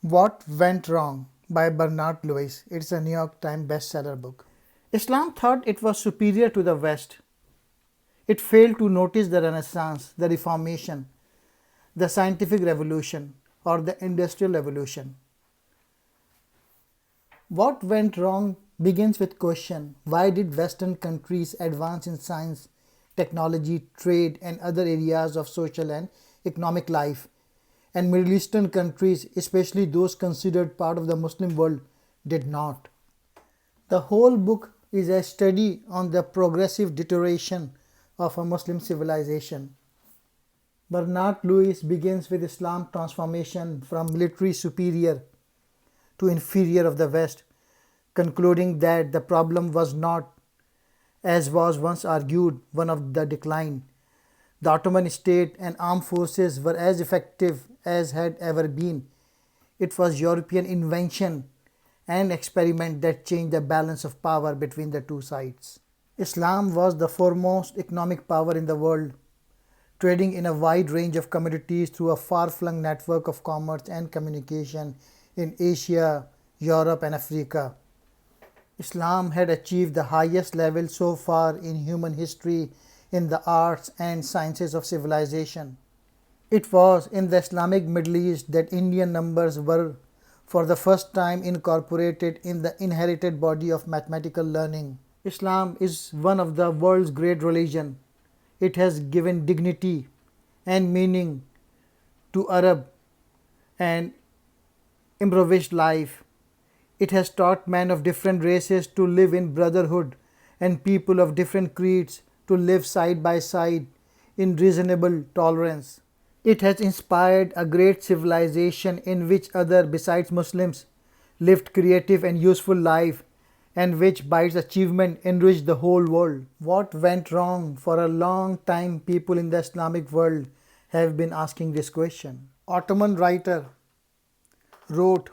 What Went Wrong by Bernard Lewis. It's a New York Times bestseller book. Islam thought it was superior to the West. It failed to notice the Renaissance, the Reformation, the scientific revolution, or the industrial revolution. What went wrong begins with question: why did Western countries advance in science, technology, trade, and other areas of social and economic life, and Middle Eastern countries, especially those considered part of the Muslim world, did not? The whole book is a study on the progressive deterioration of a Muslim civilization. Bernard Lewis begins with Islam's transformation from military superior to inferior of the West, concluding that the problem was not, as was once argued, one of the decline. The Ottoman state and armed forces were as effective as had ever been. It was European invention and experiment that changed the balance of power between the two sides. Islam was the foremost economic power in the world, trading in a wide range of commodities through a far-flung network of commerce and communication in Asia, Europe, and Africa. Islam had achieved the highest level so far in human history in the arts and sciences of civilization. It was in the Islamic Middle East that Indian numbers were for the first time incorporated in the inherited body of mathematical learning. Islam is one of the world's great religions. It has given dignity and meaning to Arab and impoverished life. It has taught men of different races to live in brotherhood and people of different creeds to live side by side in reasonable tolerance. It has inspired a great civilization in which others besides Muslims lived creative and useful life, and which by its achievement enriched the whole world. What went wrong? For a long time people in the Islamic world have been asking this question. Ottoman writer wrote,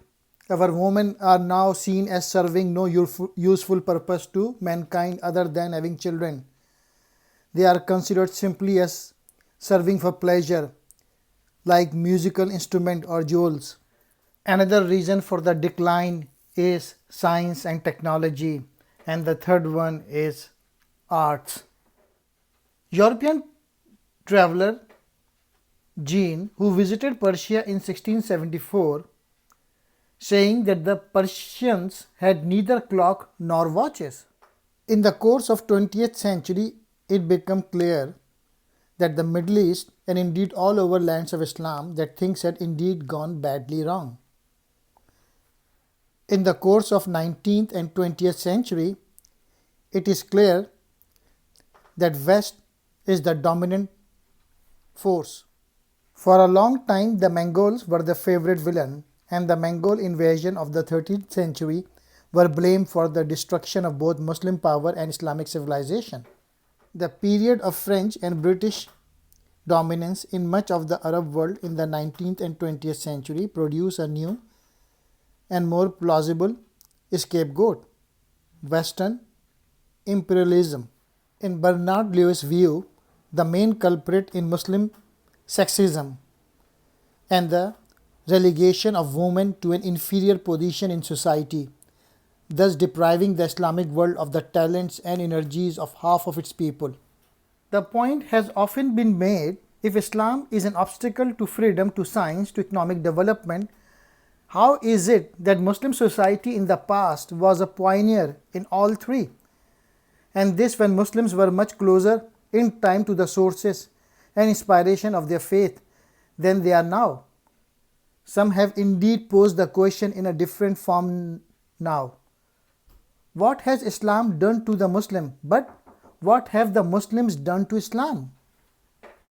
"Our women are now seen as serving no useful purpose to mankind other than having children. They are considered simply as serving for pleasure, like musical instrument or jewels." Another reason for the decline is science and technology, and the third one is arts. European traveler Jean, who visited Persia in 1674, saying that the Persians had neither clock nor watches. In the course of 20th century, it became clear that the Middle East, and indeed all over lands of Islam, that things had indeed gone badly wrong. In the course of 19th and 20th century, it is clear that West is the dominant force. For a long time, the Mongols were the favorite villain, and the Mongol invasion of the 13th century were blamed for the destruction of both Muslim power and Islamic civilization. The period of French and British dominance in much of the Arab world in the 19th and 20th century produced a new and more plausible scapegoat: Western imperialism. In Bernard Lewis' view, the main culprit in Muslim sexism and the relegation of women to an inferior position in society, thus depriving the Islamic world of the talents and energies of half of its people. The point has often been made: if Islam is an obstacle to freedom, to science, to economic development, how is it that Muslim society in the past was a pioneer in all three? And this when Muslims were much closer in time to the sources and inspiration of their faith than they are now. Some have indeed posed the question in a different form now. What has Islam done to the Muslim? But what have the Muslims done to Islam?